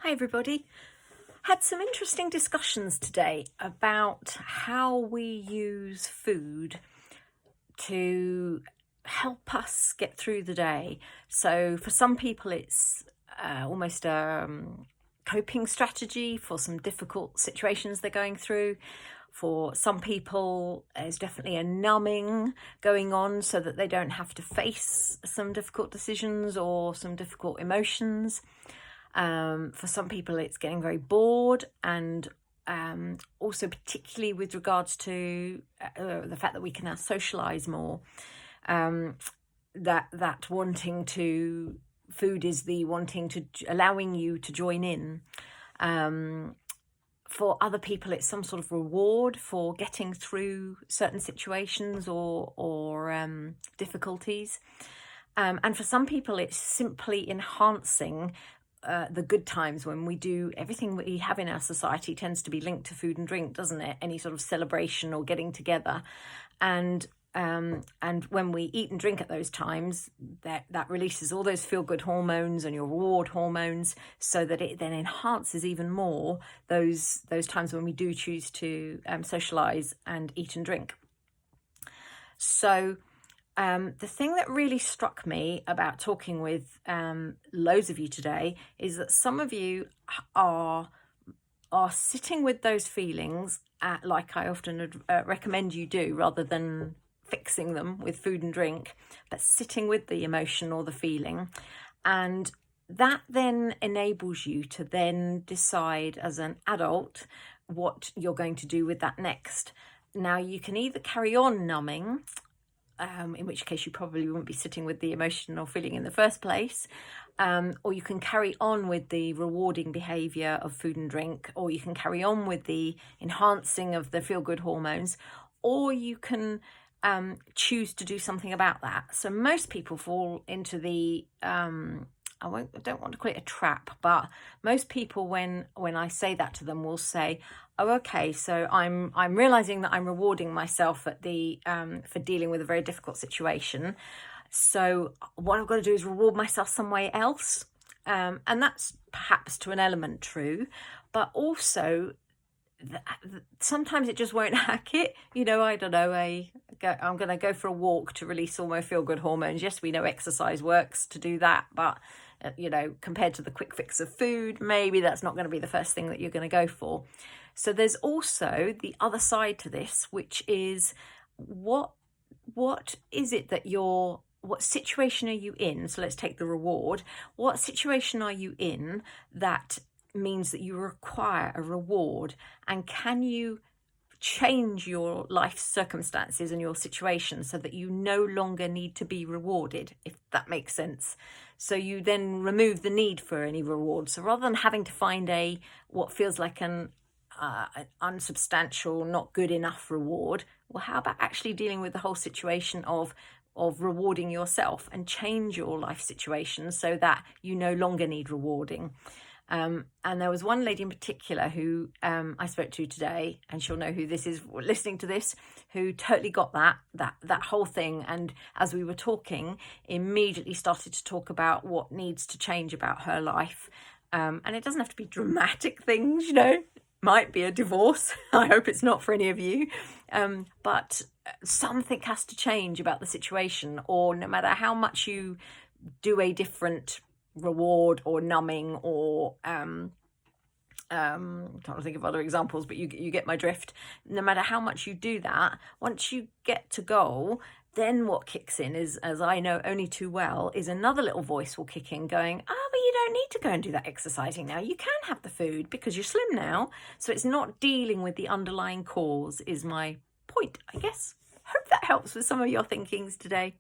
Hi everybody. Had some interesting discussions today about how we use food to help us get through the day. So for some people it's almost a coping strategy for some difficult situations they're going through. For some people, there's definitely a numbing going on so that they don't have to face some difficult decisions or some difficult emotions. For some people, it's getting very bored, and also particularly with regards to the fact that we can now socialise more. That wanting to food is the wanting to allowing you to join in. For other people, it's some sort of reward for getting through certain situations or difficulties. And for some people, it's simply enhancing the good times. When we do everything we have in our society tends to be linked to food and drink, doesn't it? Any sort of celebration or getting together. And when we eat and drink at those times, that releases all those feel-good hormones and your reward hormones, so that it then enhances even more those times when we do choose to socialise and eat and drink. So the thing that really struck me about talking with loads of you today is that some of you are sitting with those feelings, like I often recommend you do, rather than fixing them with food and drink, but sitting with the emotion or the feeling. And that then enables you to then decide as an adult what you're going to do with that next. Now, you can either carry on numbing, in which case you probably wouldn't be sitting with the emotion or feeling in the first place, or you can carry on with the rewarding behaviour of food and drink, or you can carry on with the enhancing of the feel-good hormones, or you can choose to do something about that. So most people fall into the I don't want to call it a trap, but most people, when I say that to them, will say, "Oh, okay, so I'm realizing that I'm rewarding myself at the for dealing with a very difficult situation. So what I've got to do is reward myself some way else." And that's perhaps to an element true, but also sometimes it just won't hack it. I don't know, I'm going to go for a walk to release all my feel-good hormones. Yes, we know exercise works to do that, but compared to the quick fix of food, maybe that's not going to be the first thing that you're going to go for. So there's also the other side to this, which is what is it that what situation are you in? So let's take the reward. What situation are you in that means that you require a reward, and can you change your life circumstances and your situation so that you no longer need to be rewarded, if that makes sense? So you then remove the need for any reward. So rather than having to find what feels like an unsubstantial, not good enough reward, well, how about actually dealing with the whole situation of rewarding yourself and change your life situation so that you no longer need rewarding? And there was one lady in particular who I spoke to today, and she'll know who this is listening to this, who totally got that whole thing. And as we were talking, immediately started to talk about what needs to change about her life. And it doesn't have to be dramatic things, might be a divorce. I hope it's not for any of you. But something has to change about the situation, or no matter how much you do a different reward or numbing or I'm trying to think of other examples, but you get my drift. No matter how much you do that, once you get to goal, then what kicks in is, as I know only too well, is another little voice will kick in going, but you don't need to go and do that exercising now. You can have the food because you're slim now. So it's not dealing with the underlying cause, is my point, I guess. Hope that helps with some of your thinkings today.